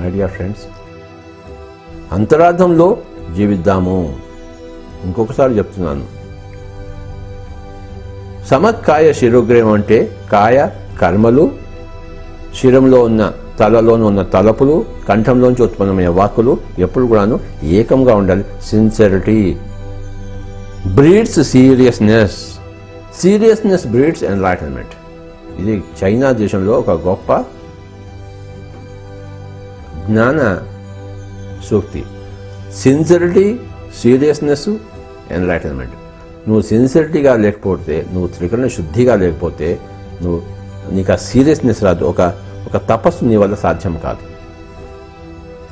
My dear friends, అంతరార్థంలో జీవిద్దాము. ఇంకొకసారి చెప్తున్నాను, సమకాయ శిరోగ్రహం అంటే కాయ కర్మలు, శిరంలో ఉన్న తలలోనూ ఉన్న తలపులు, కంఠంలోంచి ఉత్పన్నమైన వాక్కులు ఎప్పుడు కూడాను ఏకంగా ఉండాలి. Sincerity breeds seriousness, seriousness breeds enlightenment. ఇది చైనా దేశంలో ఒక గొప్ప జ్ఞాన సూక్తి. Sincerity, seriousness, enlightenment. నువ్వు సిన్సియరిటీగా లేకపోతే, నువ్వు త్రికరణ శుద్ధిగా లేకపోతే నీకు ఆ సీరియస్నెస్ రాదు. ఒక తపస్సు నీ వల్ల సాధ్యం కాదు.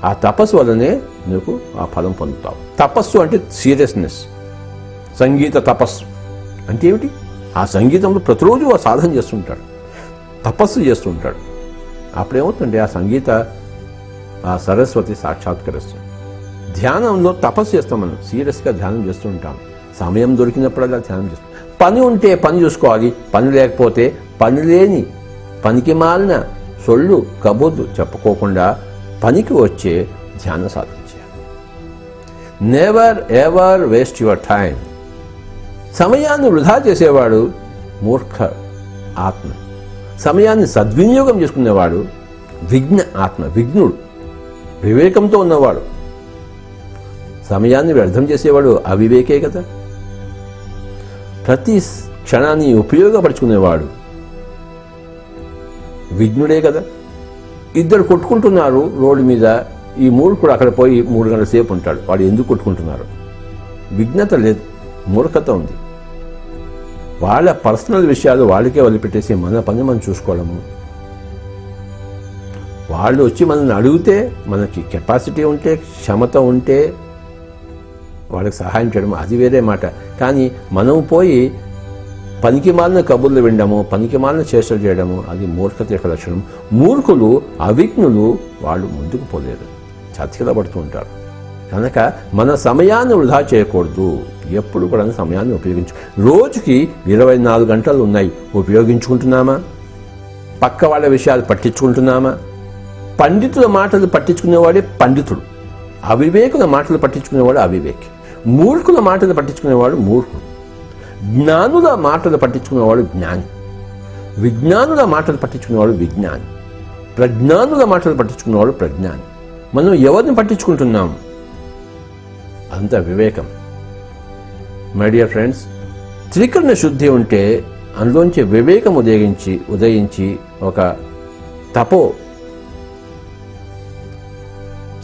ఆ తపస్సు వల్లనే నీకు ఆ ఫలం పొందుతావు. తపస్సు అంటే సీరియస్నెస్. సంగీత తపస్సు అంటే ఏమిటి? ఆ సంగీతంలో ప్రతిరోజు ఆ సాధన చేస్తుంటాడు, తపస్సు చేస్తుంటాడు. అప్పుడేమవుతుందంటే ఆ సంగీత ఆ సరస్వతి సాక్షాత్కరిస్తుంది. ధ్యానంలో తపస్సు చేస్తాం, మనం సీరియస్గా ధ్యానం చేస్తూ ఉంటాం. సమయం దొరికినప్పుడల్లా ధ్యానం చేస్తాం. పని ఉంటే పని చూసుకోవాలి, పని లేకపోతే పని లేని పనికి మాలిన సొల్లు కబుర్లు చెప్పుకోకుండా పనికి వచ్చే ధ్యాన సాధన చేయాలి. Never ever waste your time. సమయాన్ని వృధా చేసేవాడు మూర్ఖ ఆత్మ. సమయాన్ని సద్వినియోగం చేసుకునేవాడు విజ్ఞ ఆత్మ, విజ్ఞుడు, వివేకంతో ఉన్నవాడు. సమయాన్ని వ్యర్థం చేసేవాడు అవివేకే కదా. ప్రతి క్షణాన్ని ఉపయోగపరుచుకునేవాడు విజ్ఞుడే కదా. ఇద్దరు కొట్టుకుంటున్నారు రోడ్డు మీద, ఈ మూర్ఖుడు అక్కడ పోయి 3 గంటల సేపు ఉంటాడు. వాడు ఎందుకు కొట్టుకుంటున్నారు? విజ్ఞత లేదు, మూర్ఖత ఉంది. వాళ్ళ పర్సనల్ విషయాలు వాళ్ళకే వదిలిపెట్టేసి మన పని మనం చూసుకోవడము. వాళ్ళు వచ్చి మనల్ని అడిగితే, మనకి కెపాసిటీ ఉంటే, క్షమత ఉంటే వాళ్ళకి సహాయం చేయడం అది వేరే మాట. కానీ మనం పోయి పనికి మాలిన కబుర్లు వినడము, పనికి మాలిన చేష్టలు చేయడము అది మూర్ఖత యొక్క లక్షణం. మూర్ఖులు, అవిజ్ఞులు వాళ్ళు ముందుకు పోలేరు, చతికిలబడుతూ ఉంటారు. కనుక మన సమయాన్ని వృధా చేయకూడదు. ఎప్పుడు కూడా సమయాన్ని ఉపయోగించు. రోజుకి 24 గంటలు ఉన్నాయి, ఉపయోగించుకుంటున్నామా? పక్క వాళ్ళ విషయాలు పట్టించుకుంటున్నామా? పండితుల మాటలు పట్టించుకునేవాడే పండితుడు, అవివేకుల మాటలు పట్టించుకునేవాడు అవివేకి. మూర్ఖుల మాటలు పట్టించుకునేవాడు మూర్ఖుడు, జ్ఞానుల మాటలు పట్టించుకునేవాడు జ్ఞాని, విజ్ఞానుల మాటలు పట్టించుకునేవాడు విజ్ఞాని, ప్రజ్ఞానుల మాటలు పట్టించుకునేవాడు ప్రజ్ఞాని. మనం ఎవరిని పట్టించుకుంటున్నాం? అంత వివేకం. మై డియర్ ఫ్రెండ్స్, త్రికరణ శుద్ధి ఉంటే అందులోంచి వివేకం ఉదయించి ఒక తపో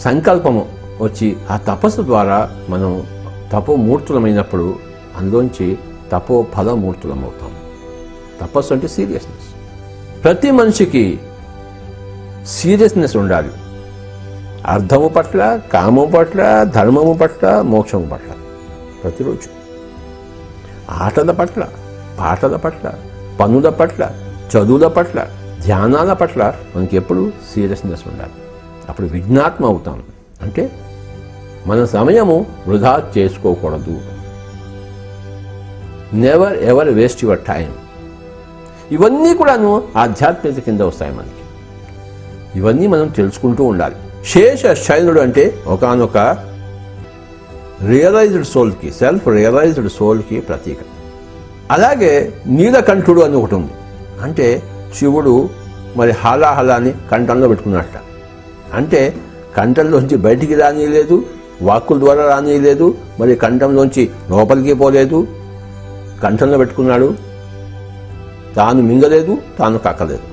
సంకల్పము వచ్చి ఆ తపస్సు ద్వారా మనం తపోమూర్తులమైనప్పుడు అందులోంచి తపో ఫలమూర్తులం అవుతాం. తపస్సు అంటే సీరియస్నెస్. ప్రతి మనిషికి సీరియస్నెస్ ఉండాలి. అర్థము పట్ల, కామము పట్ల, ధర్మము పట్ల, మోక్షము పట్ల. ప్రతిరోజు ఆటల పట్ల, పాటల పట్ల, పనుల పట్ల, చదువుల పట్ల, ధ్యానాల పట్ల మనకి ఎప్పుడు సీరియస్నెస్ ఉండాలి. అప్పుడు విజ్ఞాత్మ అవుతాం. అంటే మన సమయము వృధా చేసుకోకూడదు. Never ever waste your time. ఇవన్నీ కూడాను ఆధ్యాత్మికత కింద వస్తాయి మనకి. ఇవన్నీ మనం తెలుసుకుంటూ ఉండాలి. శేష శైలుడు అంటే ఒకానొక రియలైజ్డ్ సోల్కి, సెల్ఫ్ రియలైజ్డ్ సోల్కి ప్రతీక. అలాగే నీలకంఠుడు అని ఒకటి ఉంది. అంటే శివుడు మరి హాలాహలాన్ని కంఠంలో పెట్టుకున్నట్ట. అంటే కంఠంలోంచి బయటికి రానియలేదు, వాక్కుల ద్వారా రానియలేదు, మరి కంఠంలోంచి లోపలికి పోలేదు. కంఠంలో పెట్టుకున్నాడు. తాను మింగలేదు, తాను కక్కలేదు.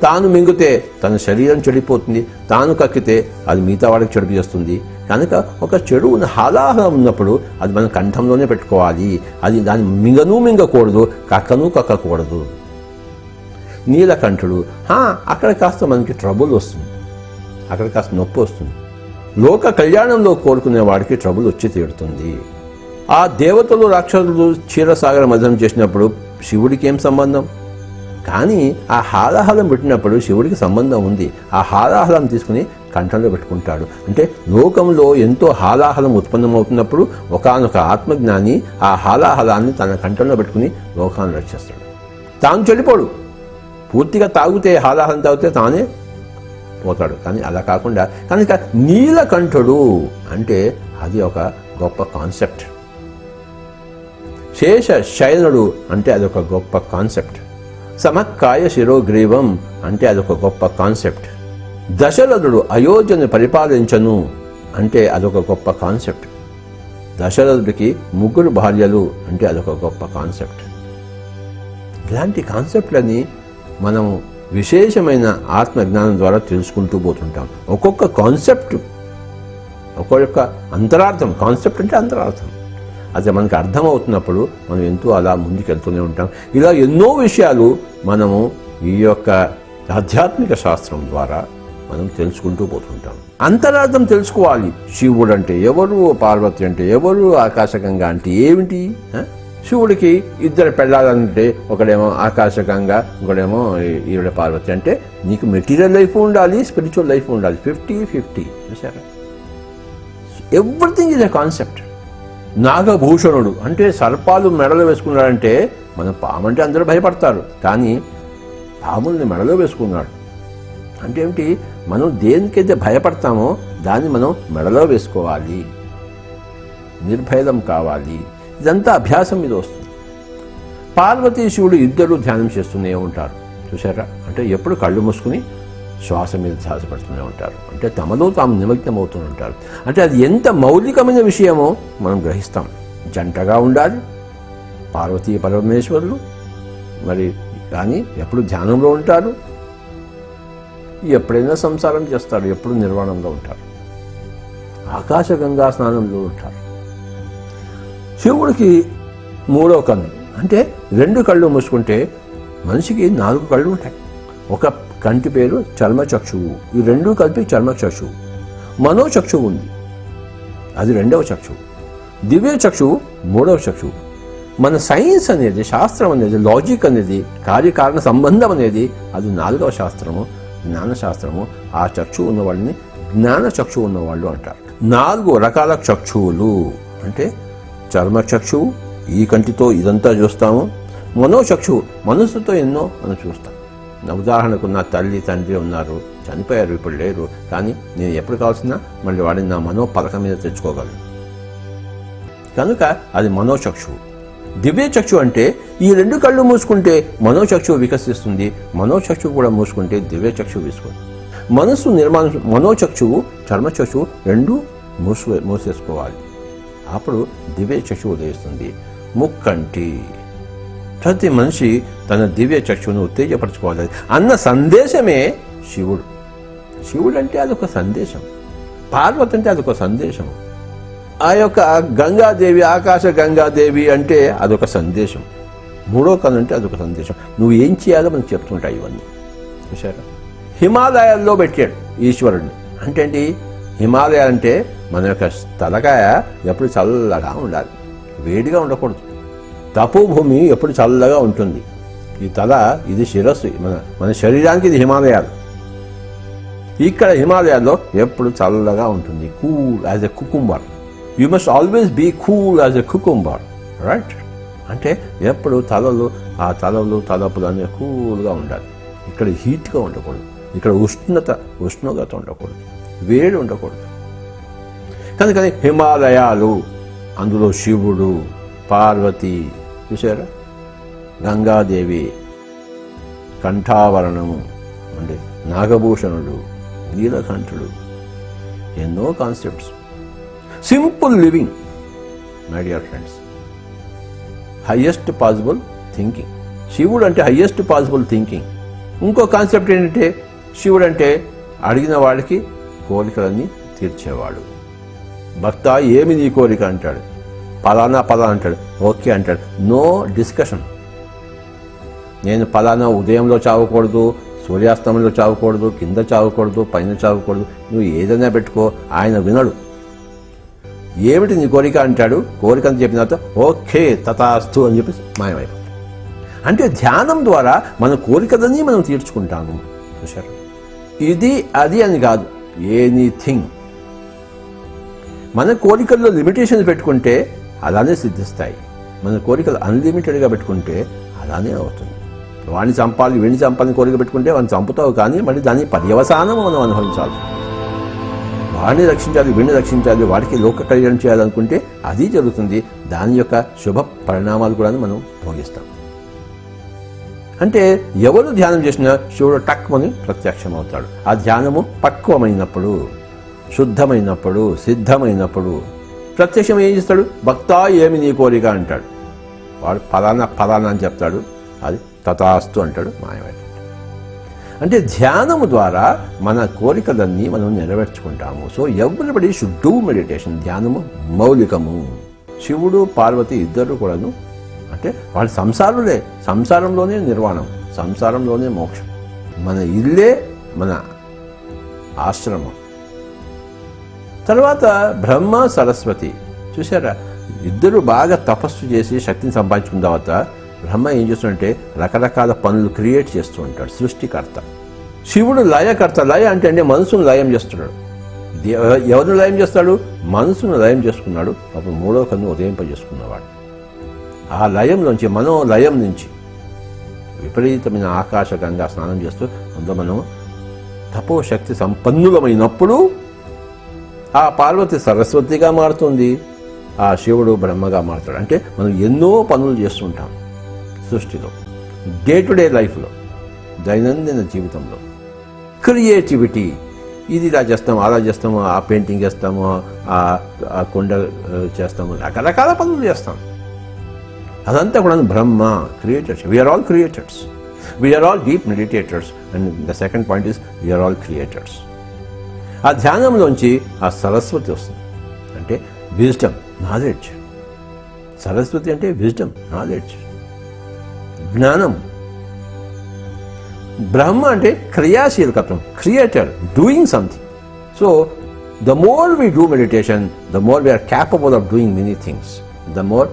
తాను మింగితే తన శరీరం చెడిపోతుంది, తాను కక్కితే అది మిగతా వాడికి చెడు చేస్తుంది. కనుక ఒక చెడు హాలాహలం ఉన్నప్పుడు అది మన కంఠంలోనే పెట్టుకోవాలి. అది దాన్ని మింగకూడదు, కక్కకూడదు. నీలకంఠుడు అక్కడ కాస్త మనకి ట్రబుల్ వస్తుంది, అక్కడ కాస్త నొప్పి వస్తుంది. లోక కళ్యాణంలో కోరుకునే వాడికి ట్రబుల్ వచ్చి తీరుతుంది. ఆ దేవతలు రాక్షసులు క్షీరసాగర మథనం చేసినప్పుడు శివుడికి ఏం సంబంధం? కానీ ఆ హాలాహలం పెట్టినప్పుడు శివుడికి సంబంధం ఉంది. ఆ హాలాహలం తీసుకుని కంఠంలో పెట్టుకుంటాడు. అంటే లోకంలో ఎంతో హాలాహలం ఉత్పన్నమవుతున్నప్పుడు ఒకానొక ఆత్మజ్ఞాని ఆ హాలాహలాన్ని తన కంఠంలో పెట్టుకుని లోకాన్ని రక్షిస్తాడు. తాను చెడిపోడు. పూర్తిగా తాగితే, హాలాహలం తాగితే తానే పోతాడు. కానీ అలా కాకుండా కనుక నీలకంఠుడు అంటే అది ఒక గొప్ప కాన్సెప్ట్. శేష శయనుడు అంటే అదొక గొప్ప కాన్సెప్ట్. సమక్కాయ శిరోగ్రీవం అంటే అదొక గొప్ప కాన్సెప్ట్. దశరథుడు అయోధ్యను పరిపాలించను అంటే అదొక గొప్ప కాన్సెప్ట్. దశరథుడికి 3 భార్యలు అంటే అదొక గొప్ప కాన్సెప్ట్. ఇలాంటి కాన్సెప్ట్లని మనం విశేషమైన ఆత్మజ్ఞానం ద్వారా తెలుసుకుంటూ పోతుంటాం. ఒక్కొక్క కాన్సెప్ట్ ఒక్కొక్క అంతరార్థం. కాన్సెప్ట్ అంటే అంతరార్థం. అది మనకు అర్థమవుతున్నప్పుడు మనం ఎంతో అలా ముందుకెళ్తూనే ఉంటాం. ఇలా ఎన్నో విషయాలు మనము ఈ యొక్క ఆధ్యాత్మిక శాస్త్రం ద్వారా మనం తెలుసుకుంటూ పోతుంటాం. అంతరార్థం తెలుసుకోవాలి. శివుడు అంటే ఎవరు, పార్వతి అంటే ఎవరు, ఆకాశగంగా అంటే ఏమిటి? శివుడికి 2 పెళ్ళాలంటే ఒకడేమో ఆకాశగంగా, ఒకడేమో ఈవిడ పార్వతి. అంటే నీకు మెటీరియల్ లైఫ్ ఉండాలి, స్పిరిచువల్ లైఫ్ ఉండాలి. 50-50 చూసారా? Everything is a concept. నాగభూషణుడు అంటే సర్పాలు మెడలో వేసుకున్నాడంటే మనం పాము అంటే అందరూ భయపడతారు, కానీ పాముల్ని మెడలో వేసుకున్నాడు అంటే ఏమిటి? మనం దేనికైతే భయపడతామో దాన్ని మనం మెడలో వేసుకోవాలి, నిర్భయం కావాలి. ఇదంతా అభ్యాసం మీద వస్తుంది. పార్వతీ శివుడు 2 ధ్యానం చేస్తూనే ఉంటారు చూసారా? అంటే ఎప్పుడు కళ్ళు మూసుకుని శ్వాస మీద ధ్యాస పెడుతూనే ఉంటారు. అంటే తమలో తాము నిమగ్నం అవుతూ ఉంటారు. అంటే అది ఎంత మౌలికమైన విషయమో మనం గ్రహిస్తాం. జంటగా ఉండాలి పార్వతీ పరమేశ్వరులు, మరి కానీ ఎప్పుడు ధ్యానంలో ఉంటారు, ఎప్పుడైనా సంసారం చేస్తారు, ఎప్పుడు నిర్వాణంలో ఉంటారు, ఆకాశగంగా స్నానంలో ఉంటారు. శివుడికి 3వ కన్ను అంటే 2 కళ్ళు మూసుకుంటే మనిషికి 4 కళ్ళు ఉంటాయి. ఒక కంటి పేరు చర్మచక్షువు. ఈ 2 కలిపి చర్మచక్షువు. మనోచక్షువు ఉంది, అది 2వ చక్షువు. దివ్య చక్షువు 3వ చక్షువు. మన సైన్స్ అనేది, శాస్త్రం అనేది, లాజిక్ అనేది, కార్యకారణ సంబంధం అనేది అది 4వ శాస్త్రము, జ్ఞానశాస్త్రము. ఆ చక్షువు ఉన్న వాళ్ళని జ్ఞాన చక్షువు ఉన్నవాళ్ళు అంటారు. 4 రకాల చక్షువులు అంటే చర్మచక్షువు, ఈ కంటితో ఇదంతా చూస్తాము. మనోచక్షువు, మనస్సుతో ఎన్నో మనం చూస్తాం. ఉదాహరణకు నా తల్లి తండ్రి ఉన్నారు, చనిపోయారు, ఇప్పుడు లేరు, కానీ నేను ఎప్పుడు కావాల్సినా మళ్ళీ వాడిని నా మనోపలకం మీద తెచ్చుకోగలను. కనుక అది మనోచక్షువు. దివ్యచక్షు అంటే ఈ 2 కళ్ళు మూసుకుంటే మనోచక్షువు వికసిస్తుంది, మనోచక్షువు కూడా మూసుకుంటే దివ్యచక్షువు విసుకుంది. మనస్సు నిర్మాణం, మనోచక్షువు చర్మచక్షువు 2 మూసేసుకోవాలి. అప్పుడు దివ్యచక్షువు ఉదయిస్తుంది. ముక్కంటి ప్రతి మనిషి తన దివ్య చక్షువును ఉత్తేజపరచుకోవాలి అన్న సందేశమే శివుడు. శివుడు అంటే అదొక సందేశం, పార్వతి అంటే అదొక సందేశం, ఆ యొక్క గంగాదేవి, ఆకాశ గంగాదేవి అంటే అదొక సందేశం, 3వ కన్ను అంటే అదొక సందేశం. నువ్వు ఏం చేయాలో మనకు చెప్తుంటాయి ఇవన్నీ చూసారా? హిమాలయాల్లో పెట్టాడు ఈశ్వరుడిని. అంటే ఏంటి? హిమాలయాలు అంటే మన యొక్క తలకాయ ఎప్పుడు చల్లగా ఉండాలి, వేడిగా ఉండకూడదు. తపోభూమి ఎప్పుడు చల్లగా ఉంటుంది. ఈ తల ఇది శిరస్సు, మన శరీరానికి ఇది హిమాలయాలు. ఇక్కడ హిమాలయాల్లో ఎప్పుడు చల్లగా ఉంటుంది, cool as a cucumber. You must always be cool as a cucumber, right? అంటే ఎప్పుడు ఆ తలపులు అనే కూల్గా ఉండాలి. ఇక్కడ హీట్గా ఉండకూడదు, ఇక్కడ ఉష్ణోగ్రత ఉండకూడదు, వేడి ఉండకూడదు. కనుక హిమాలయాలు, అందులో శివుడు, పార్వతి చూసారా, గంగాదేవి, కంఠావరణము అంటే నాగభూషణుడు, నీలకంఠుడు, ఎన్నో concepts. Simple living my dear friends, highest possible thinking. శివుడు అంటే హయ్యెస్ట్ పాసిబుల్ థింకింగ్. ఇంకో కాన్సెప్ట్ ఏంటంటే శివుడు అంటే అడిగిన వాడికి కోరికలన్నీ తీర్చేవాడు. భక్త ఏమి నీ కోరిక అంటాడు, పలానా అంటాడు, ఓకే అంటాడు, నో డిస్కషన్. నేను పలానా ఉదయంలో చావకూడదు, సూర్యాస్తమంలో చావకూడదు, కింద చావకూడదు, పైన చావకూడదు, నువ్వు ఏదైనా పెట్టుకో, ఆయన వినడు. ఏమిటి నీ కోరిక అంటాడు, కోరిక అని చెప్పిన తర్వాత ఓకే తథాస్తు అని చెప్పి మాయమైపోతుంది. అంటే ధ్యానం ద్వారా మన కోరికలన్నీ మనం తీర్చుకుంటాము చూశారు. ఇది అది అని కాదు, ఎనీథింగ్. మన కోరికల్లో లిమిటేషన్స్ పెట్టుకుంటే అలానే సిద్ధిస్తాయి, మన కోరికలు అన్లిమిటెడ్గా పెట్టుకుంటే అలానే అవుతుంది. వాడిని చంపాలి వీడిని చంపాలని కోరిక పెట్టుకుంటే వాడిని చంపుతావు, కానీ మళ్ళీ దాని పర్యవసానం మనం అనుభవించాలి. వాడిని రక్షించాలి వీడిని రక్షించాలి, వాడికి లోక కళ్యాణం చేయాలనుకుంటే అది జరుగుతుంది. దాని యొక్క శుభ పరిణామాలు కూడా మనం భోగిస్తాం. అంటే ఎవరు ధ్యానం చేసినా శివుడు టక్మని ప్రత్యక్షమవుతాడు. ఆ ధ్యానము పక్వమైనప్పుడు, శుద్ధమైనప్పుడు, సిద్ధమైనప్పుడు ప్రత్యక్షం ఏం చేస్తాడు? భక్తా ఏమి నీ కోరిక అంటాడు. వాడు ఫలానా అని చెప్తాడు, అది తథాస్తు అంటాడు, మాయమైపోతాడు. అంటే ధ్యానము ద్వారా మన కోరికలన్నీ మనం నెరవేర్చుకుంటాము. So everybody should do meditation. ధ్యానము మౌలికము. శివుడు పార్వతి ఇద్దరు కూడాను అంటే వాళ్ళ సంసారంలోనే నిర్వాణం, సంసారంలోనే మోక్షం. మన ఇల్లే మన ఆశ్రమం. తర్వాత బ్రహ్మ సరస్వతి చూసారా, ఇద్దరు బాగా తపస్సు చేసి శక్తిని సంపాదించుకున్న తర్వాత బ్రహ్మ ఏం చేస్తుందంటే రకరకాల పనులు క్రియేట్ చేస్తూ ఉంటాడు, సృష్టికర్త. శివుడు లయకర్త. లయ అంటే మనసును లయం చేస్తున్నాడు. ఎవరిని లయం చేస్తాడు? మనసును లయం చేసుకున్నాడు. అప్పుడు మూడో కన్ను ఉదయింపజేసుకున్నవాడు. ఆ లయంలోంచి, మనోలయం నుంచి విపరీతమైన ఆకాశ గంగా స్నానం చేస్తూ అందులో మనం తపోశక్తి సంపన్నులమైనప్పుడు ఆ పార్వతి సరస్వతిగా మారుతుంది, ఆ శివుడు బ్రహ్మగా మారుతాడు. అంటే మనం ఎన్నో పనులు చేస్తుంటాం సృష్టిలో, డే టు డే లైఫ్లో, దైనందిన జీవితంలో. క్రియేటివిటీ, ఇది ఇలా చేస్తాము, అలా చేస్తాము, ఆ పెయింటింగ్ చేస్తాము, ఆ కొండ చేస్తాము, రకరకాల పనులు చేస్తాం. అదంతా కూడా Brahma creators. We are all creators. We are all deep meditators. And the second point is we are all creators. ఆ ధ్యానంలోంచి ఆ సరస్వతి వస్తుంది, అంటే విజ్డమ్, నాలెడ్జ్. సరస్వతి అంటే విజ్డమ్, నాలెడ్జ్, జ్ఞానం. బ్రహ్మ అంటే క్రియాశీలకత్వం, creator, doing something. So the more we do meditation, the more we are capable of doing many things, the more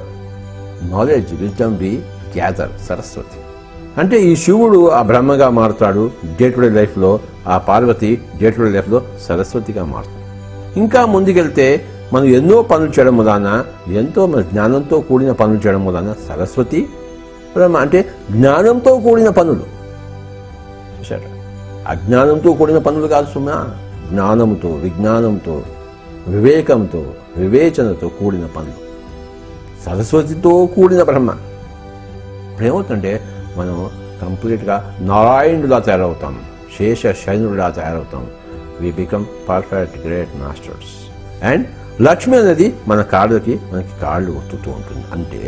knowledge, wisdom we gather. Saraswati అంటే ఈ శివుడు ఆ బ్రహ్మగా మారుతాడు డే టు డే లైఫ్లో, ఆ పార్వతి డే టు డే లైఫ్లో సరస్వతిగా మారుతుంది. ఇంకా ముందుకెళ్తే మనం ఎన్నో పనులు చేయడం వలన, ఎంతో మన జ్ఞానంతో కూడిన పనులు చేయడం వలన సరస్వతి బ్రహ్మ. అంటే జ్ఞానంతో కూడిన పనులు చూసారా, అజ్ఞానంతో కూడిన పనులు కాదు సుమా, జ్ఞానంతో, విజ్ఞానంతో, వివేకంతో, వివేచనతో కూడిన పనులు. సరస్వతితో కూడిన బ్రహ్మ. ఏమవుతుందంటే మనం కంప్లీట్గా నారాయణుడిలా తయారవుతాం, శేష శయనుడిలా తయారవుతాం. We become perfect great masters. And Lakshmi అనేది మన కాళ్ళకి, మనకి కాళ్ళు ఒత్తుతూ ఉంటుంది. అంటే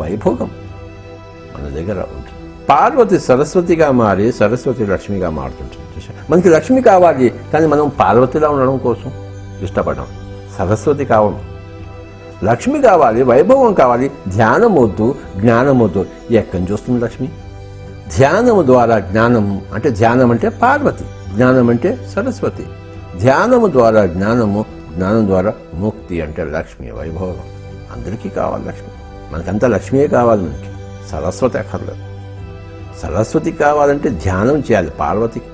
వైభోగం మన దగ్గర ఉంటుంది. పార్వతి సరస్వతిగా మారి సరస్వతి లక్ష్మిగా మారుతుంటుంది. మనకి లక్ష్మి కావాలి, కానీ మనం పార్వతిలా ఉండడం కోసం ఇష్టపడడం. సరస్వతి కావాలి, లక్ష్మి కావాలి, వైభవం కావాలి. ధ్యానం వద్దు, జ్ఞానం వద్దు. ఎక్కడి నుంచి వస్తుంది లక్ష్మి? ధ్యానము ద్వారా జ్ఞానము. అంటే ధ్యానం అంటే పార్వతి, జ్ఞానం అంటే సరస్వతి. ధ్యానము ద్వారా జ్ఞానము, జ్ఞానం ద్వారా ముక్తి అంటే లక్ష్మి, వైభవం. అందరికీ కావాలి లక్ష్మి. మనకంతా లక్ష్మియే కావాలి, మనకి సరస్వతి అక్కర్లేదు. సరస్వతి కావాలంటే ధ్యానం చేయాలి. పార్వతికి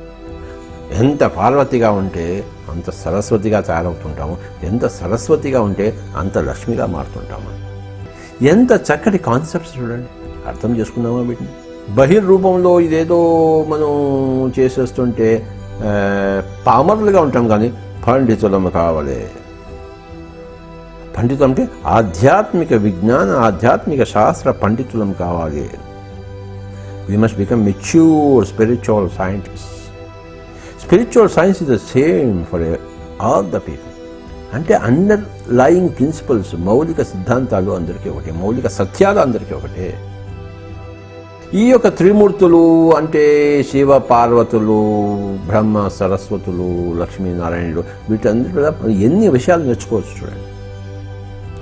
ఎంత పార్వతిగా ఉంటే అంత సరస్వతిగా తయారవుతుంటాము, ఎంత సరస్వతిగా ఉంటే అంత లక్ష్మిగా మారుతుంటాము. ఎంత చక్కటి కాన్సెప్ట్స్ చూడండి, అర్థం చేసుకున్నామా వీటిని? బహిర్రూపంలో ఇదేదో మనం చేసేస్తుంటే పామరులుగా ఉంటాం, కానీ పండితులము కావాలి. పండితులు అంటే ఆధ్యాత్మిక విజ్ఞాన, ఆధ్యాత్మిక శాస్త్ర పండితులం కావాలి. We must become mature spiritual scientists. Spiritual science is the same for all the people. అంటే అండర్లయింగ్ ప్రిన్సిపల్స్, మౌలిక సిద్ధాంతాలు అందరికీ ఒకటే, మౌలిక సత్యాలు అందరికీ ఒకటే. ఈ యొక్క త్రిమూర్తులు అంటే శివ పార్వతులు, బ్రహ్మ సరస్వతులు, లక్ష్మీనారాయణుడు, వీటందరూ కూడా ఎన్ని విషయాలు నేర్చుకోవచ్చు చూడండి.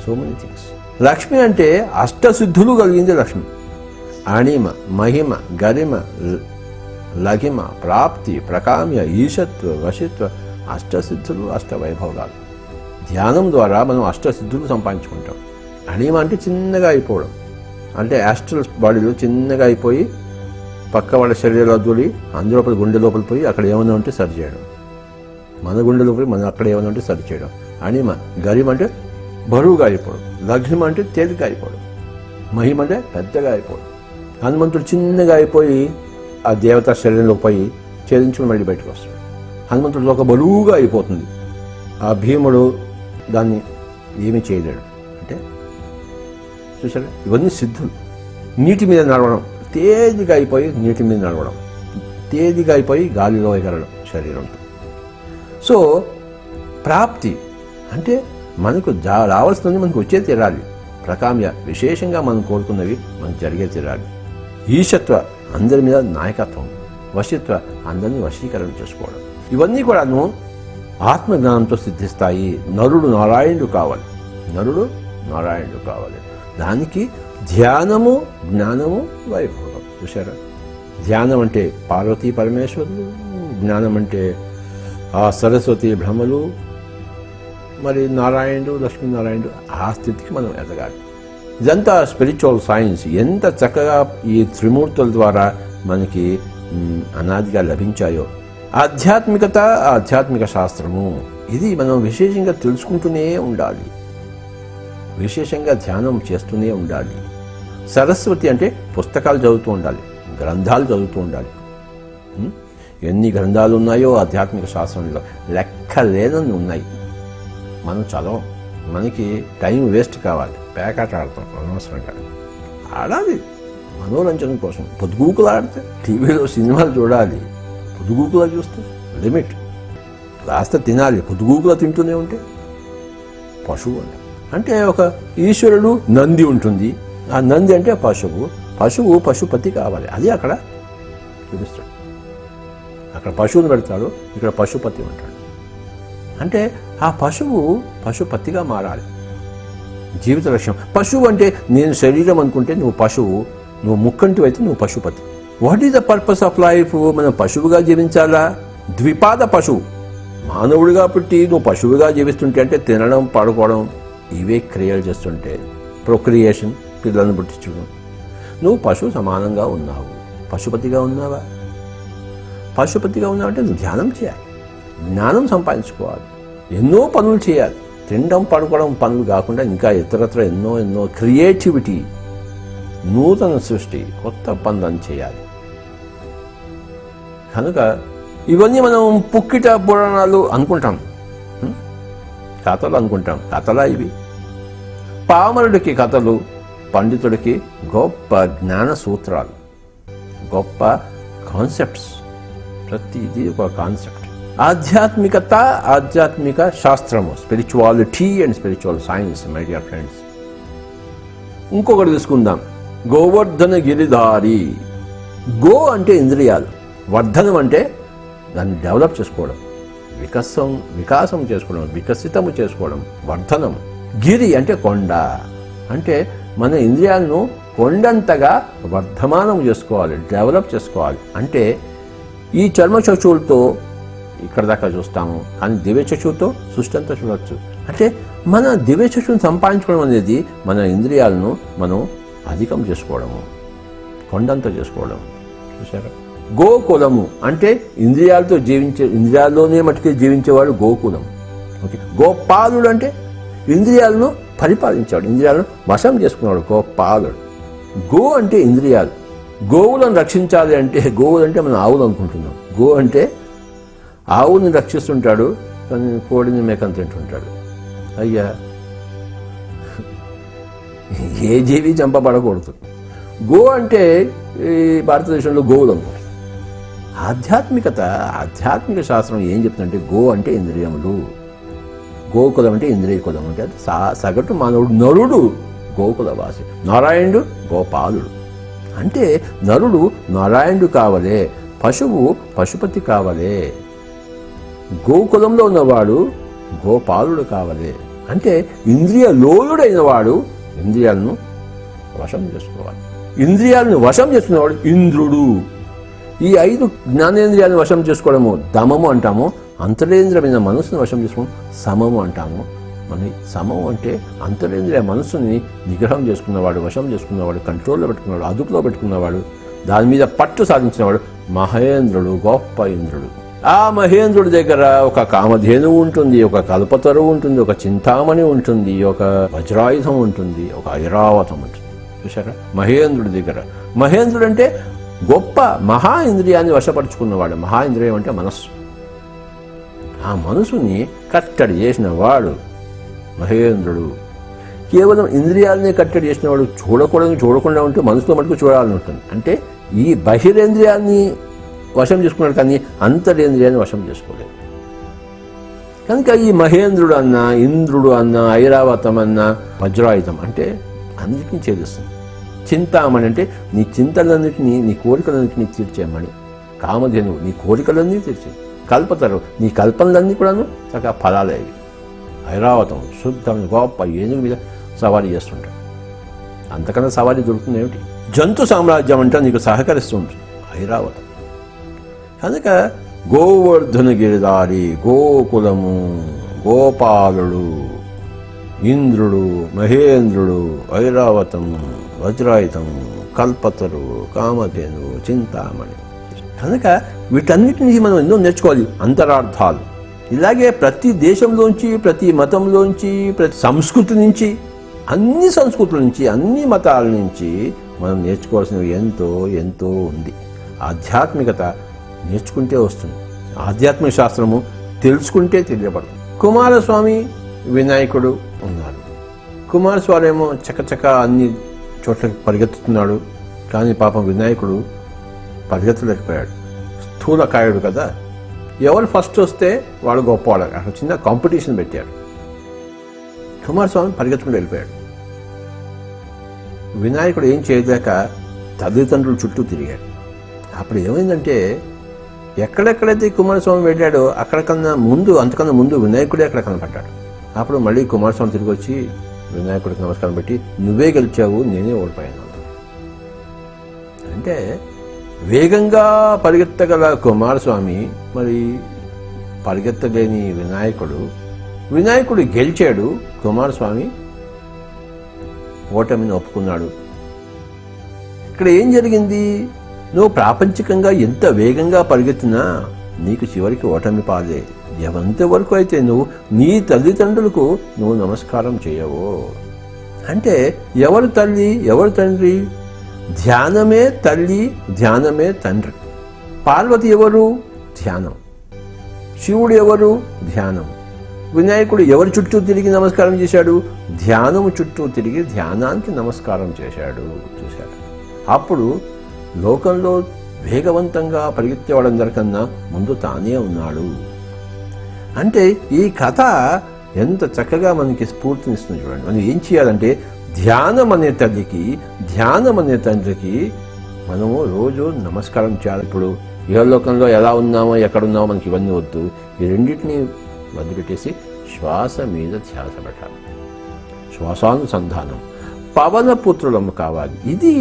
So many things. లక్ష్మి అంటే అష్టసిద్ధులు కలిగింది లక్ష్మి. అణిమ, మహిమ, గరిమ, లఘిమ, ప్రాప్తి, ప్రకామ్య, ఈశత్వ, వశిత్వ, అష్టసిద్ధులు, అష్టవైభోగాలు. ధ్యానం ద్వారా మనం అష్టసిద్ధులు సంపాదించుకుంటాం. అణిమ అంటే చిన్నగా అయిపోవడం, అంటే యాస్ట్రల్ బాడీలో చిన్నగా అయిపోయి పక్క వాళ్ళ శరీరంలో దూరి అందులోపల గుండె లోపల పోయి అక్కడ ఏమైనా ఉంటే సరి చేయడం, మన గుండె లోపలి మనం అక్కడ ఏమైనా ఉంటే సరి చేయడం. అణిమ. గరిమ అంటే బరువుగా అయిపోవడం, లఘిమ అంటే తేలిక అయిపోవడం, మహిమ అంటే పెద్దగా అయిపోవడం, హనుమంతుడు చిన్నగా అయిపోయి ఆ దేవతా శరీరంలోకి పోయి ఛేదించుకుని మళ్ళీ బయటకు వస్తాడు. హనుమంతుడు ఒక బరువుగా అయిపోతుంది. ఆ భీముడు దాన్ని ఏమీ చేయలేడు. అంటే చూసారా, ఇవన్నీ సిద్ధులు. నీటి మీద నడవడం, తేలిగా అయిపోయి నీటి మీద నడవడం, తేలిగా అయిపోయి గాలిలో ఎగరడం శరీరంతో. సో ప్రాప్తి అంటే మనకు రావాల్సినది మనకు వచ్చే తీరాలి. ప్రకామ్య విశేషంగా మనం కోరుకున్నవి మనకు జరిగే తీరాలి. ఈశత్వ అందరి మీద నాయకత్వం, వశిత్వ అందరినీ వశీకరణ చేసుకోవడం, ఇవన్నీ కూడాను ఆత్మజ్ఞానంతో సిద్ధిస్తాయి. నరుడు నారాయణుడు కావాలి, నరుడు నారాయణుడు కావాలి. దానికి ధ్యానము, జ్ఞానము, వైభవం. చూసారా, ధ్యానం అంటే పార్వతీ పరమేశ్వరులు, జ్ఞానం అంటే ఆ సరస్వతి బ్రహ్మలు, మరి నారాయణుడు, లక్ష్మీనారాయణుడు. ఆ స్థితికి మనం ఎదగాలి. ఇదంతా స్పిరిచువల్ సైన్స్. ఎంత చక్కగా ఈ త్రిమూర్తుల ద్వారా మనకి అనాదిగా లభించాయో. ఆధ్యాత్మికత, ఆధ్యాత్మిక శాస్త్రము, ఇది మనం విశేషంగా తెలుసుకుంటూనే ఉండాలి, విశేషంగా ధ్యానం చేస్తూనే ఉండాలి. సరస్వతి అంటే పుస్తకాలు చదువుతూ ఉండాలి, గ్రంథాలు చదువుతూ ఉండాలి. ఎన్ని గ్రంథాలు ఉన్నాయో ఆధ్యాత్మిక శాస్త్రంలో లెక్కలేనన్ని ఉన్నాయి. మనం చదవం, మనకి టైం వేస్ట్ కావాలి, పేకాట ఆడతాం అనవసరంగా. ఆడాలి మనోరంజన కోసం. పొద్దుగూకులు ఆడితే, టీవీలో సినిమాలు చూడాలి, పొద్దుగూకులా చూస్తే లిమిట్. కాస్త తినాలి, పొద్దుగూకులా తింటూనే ఉంటే పశువు అంటే ఒక ఈశ్వరుడు నంది ఉంటుంది. ఆ నంది అంటే పశువు, పశువు పశుపతి కావాలి. అది అక్కడ చూపిస్తాడు. అక్కడ పశువుని పెడతాడు, ఇక్కడ పశుపతి ఉంటాడు. అంటే ఆ పశువు పశుపతిగా మారాలి. జీవిత లక్ష్యం. పశువు అంటే నేను శరీరం అనుకుంటే నువ్వు పశువు, నువ్వు ముక్కంటివి అయితే నువ్వు Pashupati. What is the purpose of life? మనం పశువుగా జీవించాలా? ద్విపాద పశువు. మానవుడిగా పుట్టి నువ్వు పశువుగా జీవిస్తుంటే అంటే తినడం, పడుకోవడం, ఇవే క్రియలు చేస్తుంటే, ప్రొక్రియేషన్, పిల్లలను పుట్టించడం, నువ్వు పశువు సమానంగా ఉన్నావు. పశుపతిగా ఉన్నావా? పశుపతిగా ఉన్నావంటే నువ్వు ధ్యానం చేయాలి, జ్ఞానం సంపాదించుకోవాలి, ఎన్నో పనులు చేయాలి. తినడం, పడుకోవడం పనులు కాకుండా ఇంకా ఇతరత్ర ఎన్నో ఎన్నో క్రియేటివిటీ, నూతన సృష్టి, కొత్త పనులను చేయాలి. కనుక ఇవన్నీ మనం పుక్కిట పురాణాలు అనుకుంటాం, కథలు అనుకుంటాం. కథలా ఇవి? పామరుడికి కథలు, పండితుడికి గొప్ప జ్ఞాన సూత్రాలు, గొప్ప కాన్సెప్ట్స్. ప్రతిదీ ఒక కాన్సెప్ట్. ఆధ్యాత్మికత, ఆధ్యాత్మిక శాస్త్రము, spirituality and spiritual science. My dear friends, ఇంకొకటి తీసుకుందాం. గోవర్ధన గిరిధారి. గో అంటే ఇంద్రియాలు, వర్ధనం అంటే దాన్ని డెవలప్ చేసుకోవడం, వికాసం చేసుకోవడం, వికసితము చేసుకోవడం, వర్ధనం. గిరి అంటే కొండ, అంటే మన ఇంద్రియాలను కొండంతగా వర్ధమానం చేసుకోవాలి, డెవలప్ చేసుకోవాలి. అంటే ఈ చర్మచక్షువులతో ఇక్కడ దాకా చూస్తాము, కానీ దివ్యచక్షువుతో సృష్టి అంతా చూడవచ్చు. అంటే మన దివ్యచక్షువుని సంపాదించుకోవడం అనేది మన ఇంద్రియాలను మనం అధికం చేసుకోవడము, కొండంతా చేసుకోవడం. చూసారా? గోకులము అంటే ఇంద్రియాల్లోనే మటుకే జీవించేవాడు గోకులం. ఓకే. గోపాలుడు అంటే ఇంద్రియాలను పరిపాలించేవాడు, ఇంద్రియాలను వశం చేసుకున్నాడు గోపాలుడు. గో అంటే ఇంద్రియాలు. గోవులను రక్షించాలి అంటే, గోవులు అంటే మనం ఆవులు అనుకుంటున్నాం. గో అంటే ఆవుని రక్షిస్తుంటాడు, కానీ కోడిని మేకను తింటుంటాడు. అయ్యా, ఏ జీవి చంపబడకూడదు. గో అంటే ఈ భారతదేశంలో గోవులు అనుకుంటారు. ఆధ్యాత్మికత, ఆధ్యాత్మిక శాస్త్రం ఏం చెప్తుందంటే గో అంటే ఇంద్రియములు, గోకులం అంటే ఇంద్రియ కులం. అంటే సగటు మానవుడు, నరుడు గోకుల వాసి, నారాయణుడు గోపాలుడు. అంటే నరుడు నారాయణుడు కావలే, పశువు పశుపతి కావలే, గోకులంలో ఉన్నవాడు గోపాలుడు కావలే. అంటే ఇంద్రియ లోలుడైన వాడు ఇంద్రియాలను వశం చేసుకోవాలి. ఇంద్రియాలను వశం చేసుకునేవాడు ఇంద్రుడు. ఈ 5 జ్ఞానేంద్రియాలను వశం చేసుకోవడము దమము అంటాము. అంతరేంద్రియమైన మనస్సును వశం చేసుకోవడం సమము అంటాము. మన సమము అంటే అంతరేంద్రియ మనస్సుని నిగ్రహం చేసుకున్నవాడు, వశం చేసుకున్నవాడు, కంట్రోల్లో పెట్టుకున్నవాడు, అదుపులో పెట్టుకున్నవాడు, దాని మీద పట్టు సాధించినవాడు మహేంద్రుడు, గొప్ప ఇంద్రుడు. ఆ మహేంద్రుడి దగ్గర ఒక కామధేనువు ఉంటుంది, ఒక కల్పతరువు ఉంటుంది, ఒక చింతామణి ఉంటుంది, ఒక వజ్రాయుధం ఉంటుంది, ఒక ఐరావతం ఉంటుంది. చూసారా? మహేంద్రుడి దగ్గర. మహేంద్రుడు అంటే గొప్ప మహా ఇంద్రియాన్ని వశపరుచుకున్నవాడు. మహా ఇంద్రియం అంటే మనస్సు. ఆ మనసుని కట్టడి చేసిన వాడు మహేంద్రుడు. కేవలం ఇంద్రియాలనే కట్టడి చేసిన వాడు చూడకుండా ఉంటే మనసులో మటుకు చూడాలని ఉంటుంది. అంటే ఈ బహిరేంద్రియాన్ని వశం చేసుకున్నాడు, కానీ అంతరేంద్రియాన్ని వశం చేసుకోలేదు. కనుక ఈ మహేంద్రుడు అన్న, ఇంద్రుడు అన్న, ఐరావతం అన్న, వజ్రాయుధం అంటే అన్నిటినీ ఛేదిస్తుంది. చింతామణి అంటే నీ చింతలన్నింటినీ, నీ కోరికలన్నింటినీ తీర్చేమని. కామధేనువు నీ కోరికలన్నీ తీర్చేది. కల్పతరు నీ కల్పనలన్నీ కూడాను చక్కగా ఫలాలేవి. ఐరావతం శుద్ధమైన గొప్ప ఏనుగు మీద సవారీ చేస్తుంటాడు. అంతకన్నా సవారీ దొరుకుతుంది ఏమిటి? జంతు సామ్రాజ్యం అంటే నీకు సహకరిస్తూ ఉంటుంది ఐరావతం. కనుక గోవర్ధన గిరిదారి, గోకులము, గోపాలుడు, ఇంద్రుడు, మహేంద్రుడు, ఐరావతం, వజ్రాయుధం, కల్పతరు, కామధేను, చింతామణి. కనుక వీటన్నిటినీ మనం ఎన్నో నేర్చుకోవాలి, అంతరార్థాలు. ఇలాగే ప్రతి దేశంలోంచి, ప్రతి మతంలోంచి, ప్రతి సంస్కృతి నుంచి, అన్ని సంస్కృతుల నుంచి, అన్ని మతాల నుంచి మనం నేర్చుకోవాల్సినవి ఎంతో ఎంతో ఉంది. ఆధ్యాత్మికత నేర్చుకుంటే వస్తుంది. ఆధ్యాత్మిక శాస్త్రము తెలుసుకుంటే తెలియబడుతుంది. కుమారస్వామి, వినాయకుడు ఉన్నారు. కుమారస్వామి ఏమో చకచక అన్ని చోట్లకి పరిగెత్తుతున్నాడు, కానీ పాపం వినాయకుడు పరిగెత్తలేకపోయాడు. స్థూలకాయుడు కదా, ఎవరు ఫస్ట్ వస్తే వాడు గొప్పవాడు. అక్కడ చిన్న కాంపిటీషన్ పెట్టాడు. కుమారస్వామి పరిగెత్తుకుంటూ వెళ్ళిపోయాడు. వినాయకుడు ఏం చేయలేక తల్లిదండ్రుల చుట్టూ తిరిగాడు. అప్పుడు ఏమైందంటే, ఎక్కడెక్కడైతే కుమారస్వామి వెళ్ళాడో అంతకన్నా ముందు వినాయకుడే అక్కడ కనపడ్డాడు. అప్పుడు మళ్ళీ కుమారస్వామి తిరిగి వచ్చి వినాయకుడికి నమస్కారం పెట్టి, నువ్వే గెలిచావు, నేనే ఓడిపోయాను. అంటే వేగంగా పరిగెత్తగల కుమారస్వామి, మరి పరిగెత్తలేని వినాయకుడు గెలిచాడు. కుమారస్వామి ఓటమిని ఒప్పుకున్నాడు. ఇక్కడ ఏం జరిగింది? నువ్వు ప్రాపంచికంగా ఎంత వేగంగా పరిగెత్తినా నీకు చివరికి ఓటమి పాలే. ఎంతవరకు అయితే నువ్వు నీ తల్లిదండ్రులకు నువ్వు నమస్కారం చేయవో. అంటే ఎవరు తల్లి, ఎవరు తండ్రి? ధ్యానమే తల్లి, ధ్యానమే తండ్రి. పార్వతి ఎవరు? ధ్యానం. శివుడు ఎవరు? ధ్యానం. వినాయకుడు ఎవరి చుట్టూ తిరిగి నమస్కారం చేశాడు? ధ్యానము చుట్టూ తిరిగి ధ్యానానికి నమస్కారం చేశాడు. చూశాడు. అప్పుడు లోకంలో వేగవంతంగా పరిగెత్తేవాడందరికన్నా ముందు తానే ఉన్నాడు. అంటే ఈ కథ ఎంత చక్కగా మనకి స్ఫూర్తినిస్తుంది చూడండి. మనం ఏం చేయాలంటే, ధ్యానం అనే తల్లికి, ధ్యానం అనే తండ్రికి మనము రోజు నమస్కారం చేయాలి. ఇప్పుడు ఏ లోకంలో ఎలా ఉన్నామో, ఎక్కడున్నామో మనకి ఇవన్నీ వద్దు. ఈ రెండింటినీ వదిలిపెట్టేసి శ్వాస మీద ధ్యాస పెట్టాలి. శ్వాసానుసంధానం. పవనపుత్రులము కావాలి. ఇది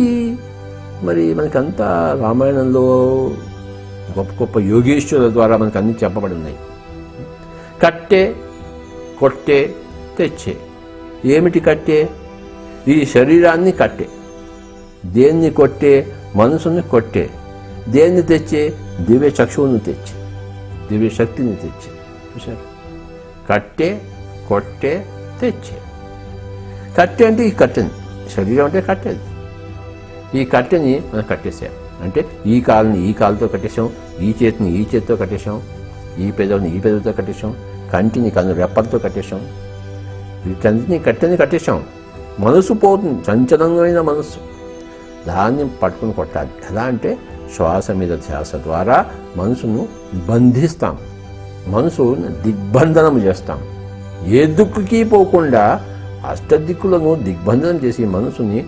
మరి మనకంతా రామాయణంలో గొప్ప గొప్ప యోగేశ్వరుల ద్వారా మనకు అన్ని చెప్పబడి ఉన్నాయి. కట్టే, కొట్టే, తెచ్చే. ఏమిటి కట్టే? ఈ శరీరాన్ని కట్టే. దేన్ని కొట్టే? మనసుని కొట్టే. దేన్ని తెచ్చే? దివ్య చక్షువును తెచ్చే, దివ్య శక్తిని తెచ్చే. చూసారు? కట్టే, కొట్టే, తెచ్చే. కట్టె అంటే ఈ కట్టెని, శరీరం అంటే కట్టేది. ఈ కట్టెని మనం కట్టేసాం అంటే, ఈ కాలుని ఈ కాలుతో కట్టేసాం, ఈ చేతిని ఈ చేతితో కట్టేసాం, ఈ పెదవిని ఈ పెదవితో కట్టేసాం, కంటిని కన్ను రెప్పలతో కట్టేసాం. వీటన్నిటిని కట్టేసాం. మనసు పోతుంది, చంచలమైన మనస్సు. దాన్ని పట్టుకుని కొట్టాలి. ఎలా అంటే శ్వాస మీద ధ్యాస ద్వారా మనసును బంధిస్తాం, మనసు దిగ్బంధనం చేస్తాం. ఏ దిక్కుకి పోకుండా అష్టదిక్కులను దిగ్బంధనం చేసి మనసుని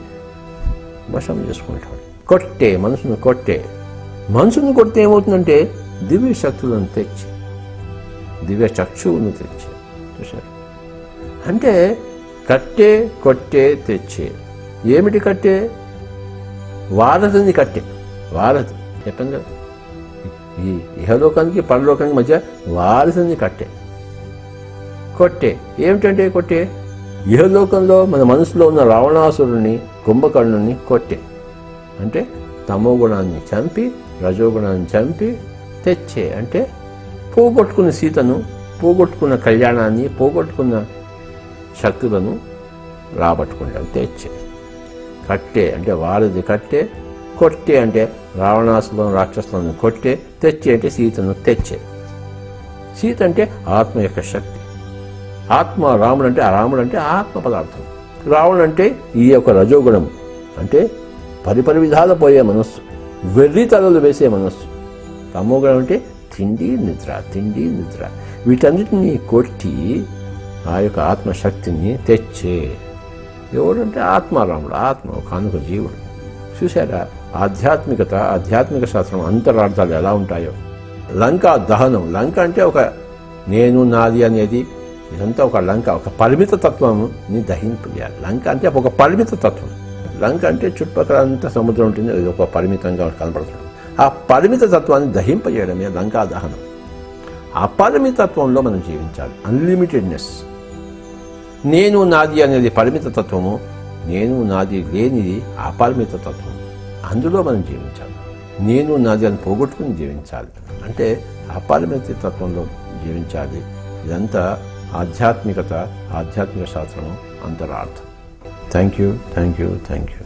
వశం చేసుకుంటాడు. కొట్టే, మనసును కొట్టే. మనసును కొడితే ఏమవుతుందంటే దివ్య శక్తులను తెచ్చి, దివ్య చక్షువును తెచ్చి. చూశారు? అంటే కట్టే, కొట్టే, తెచ్చే. ఏమిటి కట్టే? వారధిని కట్టే. వారధి చెప్పాను కదా, ఈ ఇహలోకానికి పరలోకానికి మధ్య వారధిని కట్టే. కొట్టే ఏమిటంటే, కొట్టే ఇహలోకంలో మన మనసులో ఉన్న రావణాసురుని, కుంభకర్ణుని కొట్టే. అంటే తమో గుణాన్ని చంపి, రజోగుణాన్ని చంపి, తెచ్చే అంటే పోగొట్టుకున్న సీతను, పోగొట్టుకున్న కళ్యాణాన్ని, పోగొట్టుకున్న శక్తులను రాబట్టుకుంటాం. తెచ్చే. కట్టే అంటే వారిది కట్టే, కొట్టే అంటే రావణాసులను రాక్షసులను కొట్టే, తెచ్చే అంటే సీతను తెచ్చే. సీత అంటే ఆత్మ యొక్క శక్తి. ఆత్మ రాముడు అంటే ఆత్మ పదార్థం. రావణుడు అంటే ఈ యొక్క రజోగుణం అంటే పరిపరి విధాల పోయే మనస్సు, వెర్రి తలలు వేసే మనస్సు. తమోగుణం అంటే తిండి నిద్ర. వీటన్నిటిని కొట్టి ఆ యొక్క ఆత్మశక్తిని తెచ్చే. ఎవరంటే ఆత్మారాముడు, ఆత్మ ఒక కానుక జీవుడు. చూసారా ఆధ్యాత్మిక శాస్త్రం అంతరార్థాలు ఎలా ఉంటాయో. లంక దహనం, లంక అంటే ఒక నేను నాది అనేది, ఇదంతా ఒక లంక, ఒక పరిమిత తత్వంని దహింపజేయాలి. లంక అంటే ఒక పరిమిత తత్వం. లంక అంటే చుట్టుపక్కల అంతా సముద్రం ఉంటుంది, అది ఒక పరిమితంగా కనపడుతుంది. ఆ పరిమిత తత్వాన్ని దహింపజేయడమే లంకా దహనం. అపరిమితత్వంలో మనం జీవించాలి, అన్లిమిటెడ్నెస్. నేను నాది అనేది పరిమిత తత్వము, నేను నాది లేనిది అపరిమిత తత్వం. అందులో మనం జీవించాలి. నేను నాది అని పోగొట్టుకుని జీవించాలి, అంటే అపరిమిత తత్వంలో జీవించాలి. ఇదంతా ఆధ్యాత్మిక శాస్త్రము అంతరార్థం. Thank you.